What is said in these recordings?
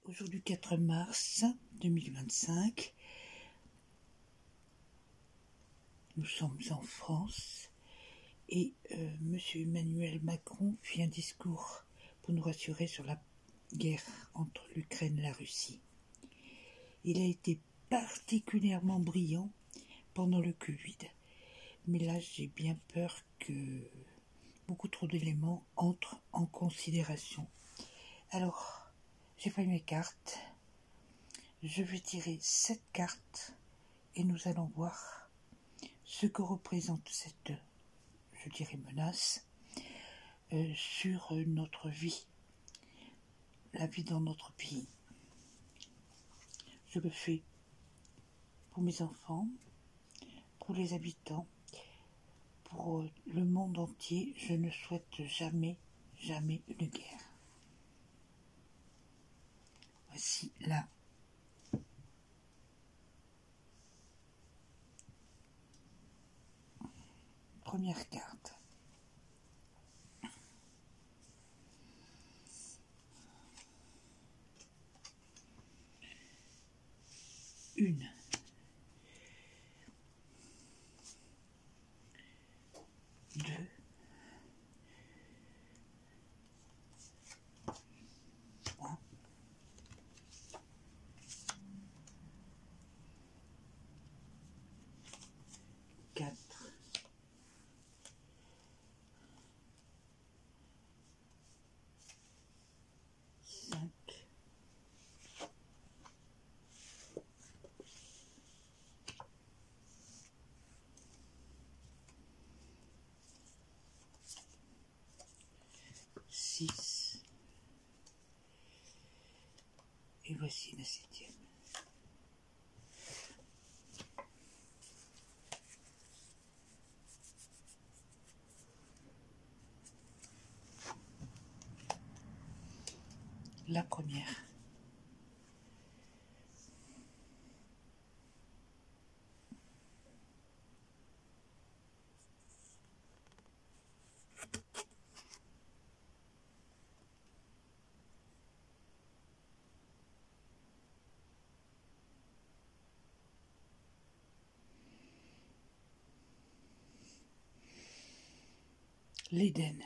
Aujourd'hui 4 mars 2025, nous sommes en France et M. Emmanuel Macron fit un discours pour nous rassurer sur la guerre entre l'Ukraine et la Russie. Il a été particulièrement brillant pendant le Covid, mais là j'ai bien peur que beaucoup trop d'éléments entrent en considération. Alors, j'ai pris mes cartes, je vais tirer 7 cartes et nous allons voir ce que représente cette, je dirais, menace sur notre vie, la vie dans notre pays. Je le fais pour mes enfants, pour les habitants, pour le monde entier. Je ne souhaite jamais une guerre. Voici la première carte. Une. Deux. Trois. Quatre. 5. 6. Et voici la 7e. La première. L'Éden.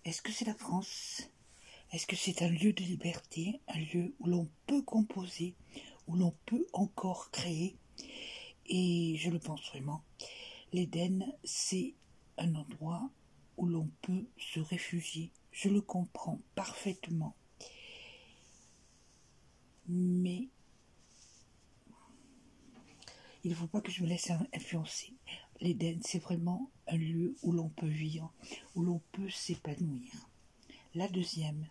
Est-ce que c'est la France? Est-ce que c'est un lieu de liberté, un lieu où l'on peut composer, où l'on peut encore créer? Et je le pense vraiment. L'Éden, c'est un endroit où l'on peut se réfugier. Je le comprends parfaitement. Mais il ne faut pas que je me laisse influencer. L'Éden, c'est vraiment un lieu où l'on peut vivre, où l'on peut s'épanouir. La deuxième.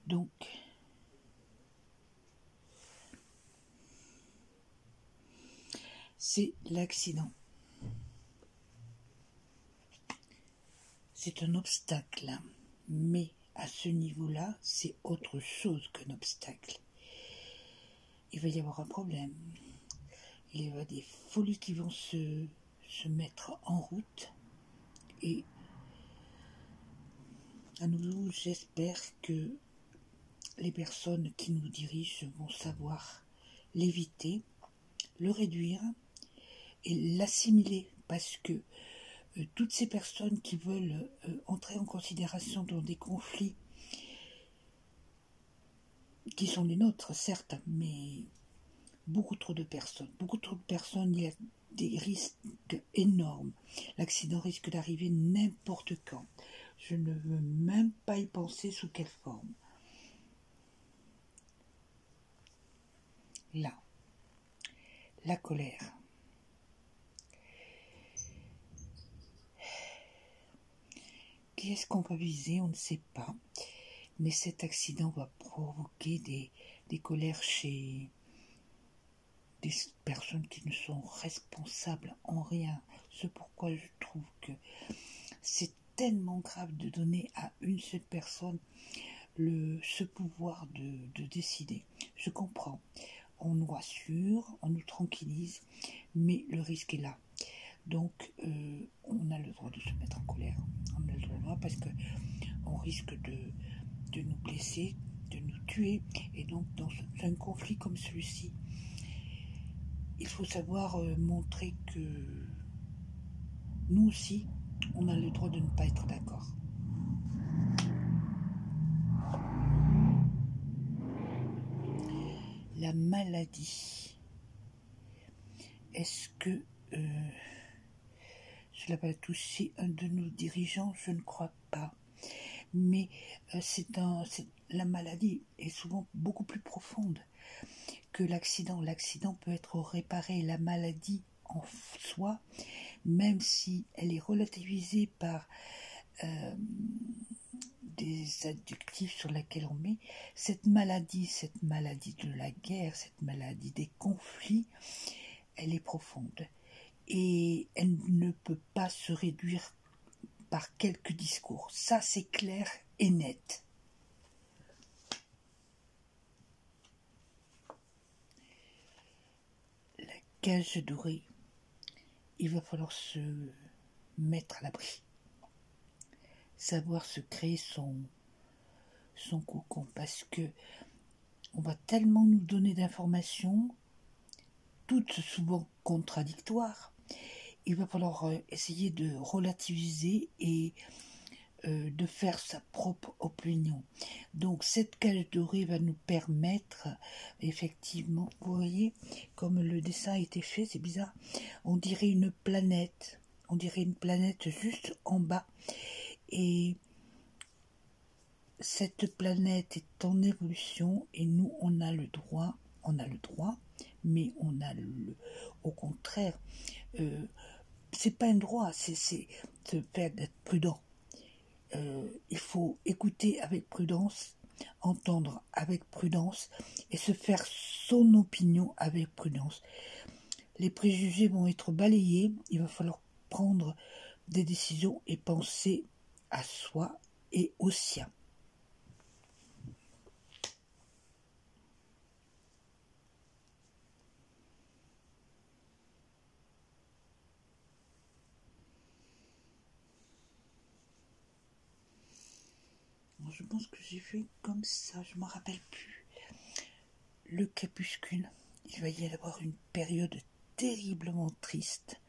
Donc, c'est l'accident. C'est un obstacle, mais à ce niveau-là, c'est autre chose qu'un obstacle. Il va y avoir un problème. Il y aura des folies qui vont se mettre en route. Et à nouveau, j'espère que les personnes qui nous dirigent vont savoir l'éviter, le réduire et l'assimiler, parce que toutes ces personnes qui veulent entrer en considération dans des conflits qui sont les nôtres, certes, mais beaucoup trop de personnes, il y a des risques énormes. L'accident risque d'arriver n'importe quand. Je ne veux même pas y penser sous quelle forme. Là, la colère. Qui est-ce qu'on va viser? On ne sait pas. Mais cet accident va provoquer des colères chez des personnes qui ne sont responsables en rien. C'est pourquoi je trouve que c'est tellement grave de donner à une seule personne ce pouvoir de décider. Je comprends. on nous rassure, on nous tranquillise, mais le risque est là. Donc, on a le droit de se mettre en colère. On a le droit parce que on risque de nous blesser, de nous tuer. Et donc, dans un conflit comme celui-ci, il faut savoir montrer que nous aussi, on a le droit de ne pas être d'accord. La maladie. Est-ce que cela va toucher un de nos dirigeants? Je ne crois pas. Mais la maladie est souvent beaucoup plus profonde que l'accident. L'accident peut être réparé. La maladie en soi, même si elle est relativisée par des adjectifs sur lesquels on met, cette maladie de la guerre, cette maladie des conflits, elle est profonde. Et elle ne peut pas se réduire par quelques discours. Ça, c'est clair et net. La cage dorée, il va falloir se mettre à l'abri. Savoir se créer son cocon, parce que on va tellement nous donner d'informations, toutes souvent contradictoires. Il va falloir essayer de relativiser et de faire sa propre opinion. Donc cette cage dorée va nous permettre, effectivement, vous voyez, comme le dessin a été fait, c'est bizarre, on dirait une planète juste en bas. Et cette planète est en évolution et nous, on a le droit, mais on a au contraire, c'est pas un droit, c'est de faire d'être prudent. Il faut écouter avec prudence, entendre avec prudence et se faire son opinion avec prudence. Les préjugés vont être balayés, il va falloir prendre des décisions et penser à soi et aux siens. Je pense que j'ai fait comme ça, je ne m'en rappelle plus. Le crépuscule, il va y avoir une période terriblement triste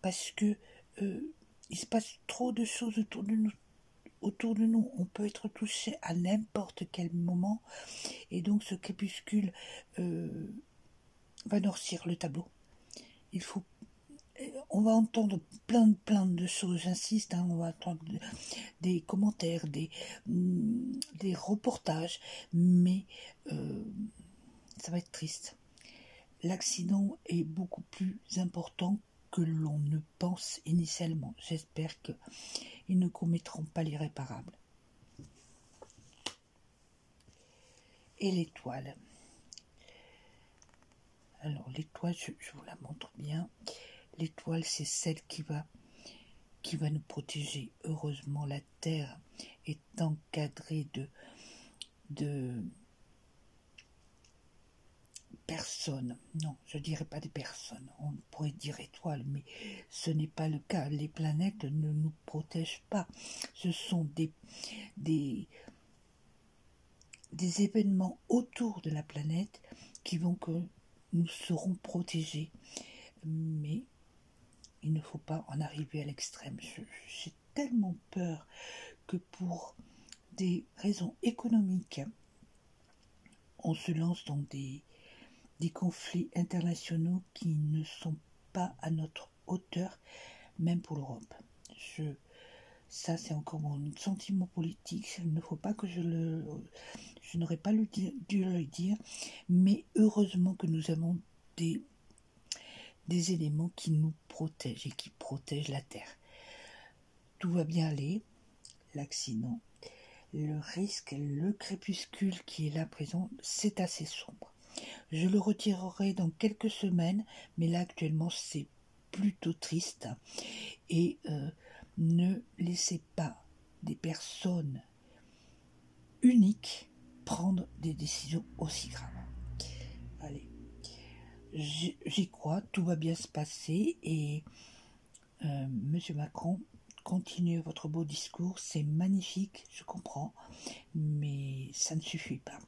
parce que il se passe trop de choses autour de nous. On peut être touché à n'importe quel moment et donc ce crépuscule va noircir le tableau. On va entendre plein de choses, j'insiste, on va entendre des commentaires, des reportages, mais ça va être triste. L'accident est beaucoup plus important que l'on ne pense initialement. J'espère qu'ils ne commettront pas l'irréparable. Et l'étoile. Alors l'étoile, je vous la montre bien. L'étoile, c'est celle qui va nous protéger. Heureusement, la Terre est encadrée de personnes. Non, je ne dirais pas des personnes. On pourrait dire étoiles, mais ce n'est pas le cas. Les planètes ne nous protègent pas. Ce sont des événements autour de la planète qui vont que nous serons protégés. Mais il ne faut pas en arriver à l'extrême. J'ai tellement peur que pour des raisons économiques, on se lance dans des conflits internationaux qui ne sont pas à notre hauteur, même pour l'Europe. Ça, c'est encore mon sentiment politique. Il ne faut pas que je n'aurais pas dû le dire, mais heureusement que nous avons des éléments qui nous protègent et qui protègent la Terre. Tout va bien aller, l'accident, le risque, le crépuscule qui est là présent, c'est assez sombre. Je le retirerai dans quelques semaines, mais là actuellement c'est plutôt triste. Et ne laissez pas des personnes uniques prendre des décisions aussi graves. Allez, j'y crois, tout va bien se passer et Monsieur Macron, continuez votre beau discours, c'est magnifique, je comprends, mais ça ne suffit pas.